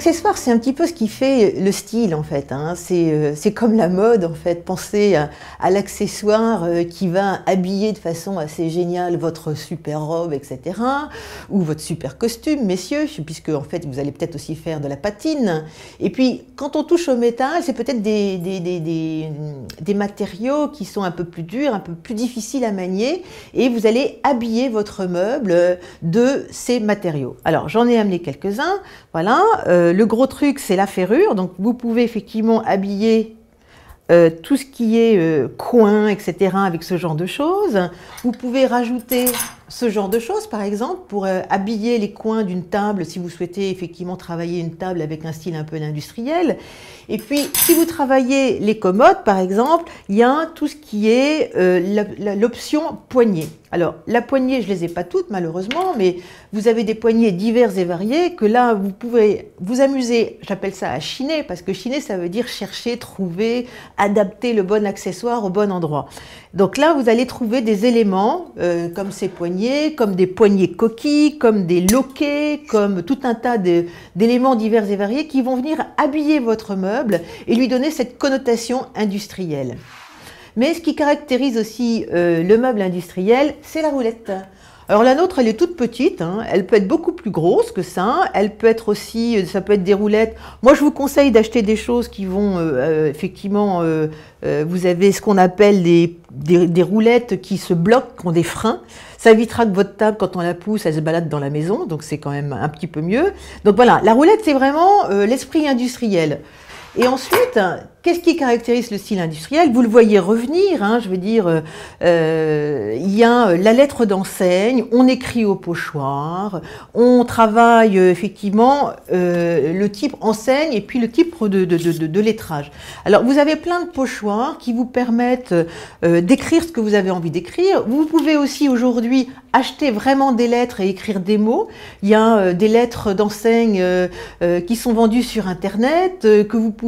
L'accessoire, c'est un petit peu ce qui fait le style en fait, hein. C'est comme la mode en fait. Pensez à l'accessoire qui va habiller de façon assez géniale votre super robe, etc. Ou votre super costume, messieurs, puisque en fait vous allez peut-être aussi faire de la patine. Et puis quand on touche au métal, c'est peut-être des matériaux qui sont un peu plus durs, un peu plus difficiles à manier, et vous allez habiller votre meuble de ces matériaux. Alors j'en ai amené quelques-uns, voilà. Le gros truc, c'est la ferrure. Donc, vous pouvez effectivement habiller tout ce qui est coin, etc. avec ce genre de choses. Vous pouvez rajouter ce genre de choses, par exemple, pour habiller les coins d'une table, si vous souhaitez effectivement travailler une table avec un style un peu industriel. Et puis, si vous travaillez les commodes, par exemple, il y a tout ce qui est l'option poignée. Alors, la poignée, je ne les ai pas toutes, malheureusement, mais vous avez des poignées diverses et variées que là, vous pouvez vous amuser, j'appelle ça à chiner, parce que chiner, ça veut dire chercher, trouver, adapter le bon accessoire au bon endroit. Donc là, vous allez trouver des éléments comme ces poignées, comme des poignées coquilles, comme des loquets, comme tout un tas d'éléments divers et variés qui vont venir habiller votre meuble et lui donner cette connotation industrielle. Mais ce qui caractérise aussi le meuble industriel, c'est la roulette. Alors la nôtre, elle est toute petite, hein. Elle peut être beaucoup plus grosse que ça, elle peut être aussi, ça peut être des roulettes. Moi, je vous conseille d'acheter des choses qui vont, effectivement, vous avez ce qu'on appelle des roulettes qui se bloquent, qui ont des freins. Ça évitera que votre table, quand on la pousse, elle se balade dans la maison, donc c'est quand même un petit peu mieux. Donc voilà, la roulette, c'est vraiment l'esprit industriel. Et ensuite, qu'est-ce qui caractérise le style industriel? Vous le voyez revenir, hein, je veux dire, il y a la lettre d'enseigne, on écrit au pochoir, on travaille effectivement le type enseigne et puis le type de lettrage. Alors, vous avez plein de pochoirs qui vous permettent d'écrire ce que vous avez envie d'écrire. Vous pouvez aussi aujourd'hui acheter vraiment des lettres et écrire des mots. Il y a des lettres d'enseigne qui sont vendues sur Internet, que vous pouvez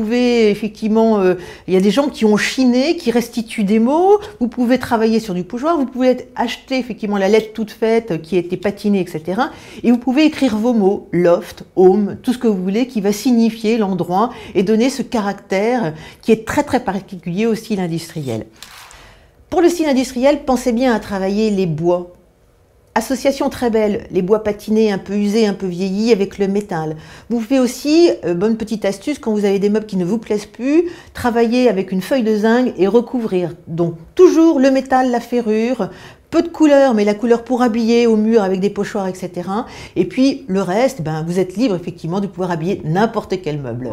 effectivement, il y a des gens qui ont chiné, qui restituent des mots. Vous pouvez travailler sur du pochoir, vous pouvez acheter effectivement la lettre toute faite qui a été patinée, etc. Et vous pouvez écrire vos mots, loft, home, tout ce que vous voulez, qui va signifier l'endroit et donner ce caractère qui est très très particulier au style industriel. Pour le style industriel, pensez bien à travailler les bois. Association très belle, les bois patinés un peu usés, un peu vieillis avec le métal. Vous pouvez aussi, bonne petite astuce, quand vous avez des meubles qui ne vous plaisent plus, travailler avec une feuille de zinc et recouvrir. Donc toujours le métal, la ferrure, peu de couleur, mais la couleur pour habiller au mur avec des pochoirs, etc. Et puis le reste, ben, vous êtes libre effectivement de pouvoir habiller n'importe quel meuble.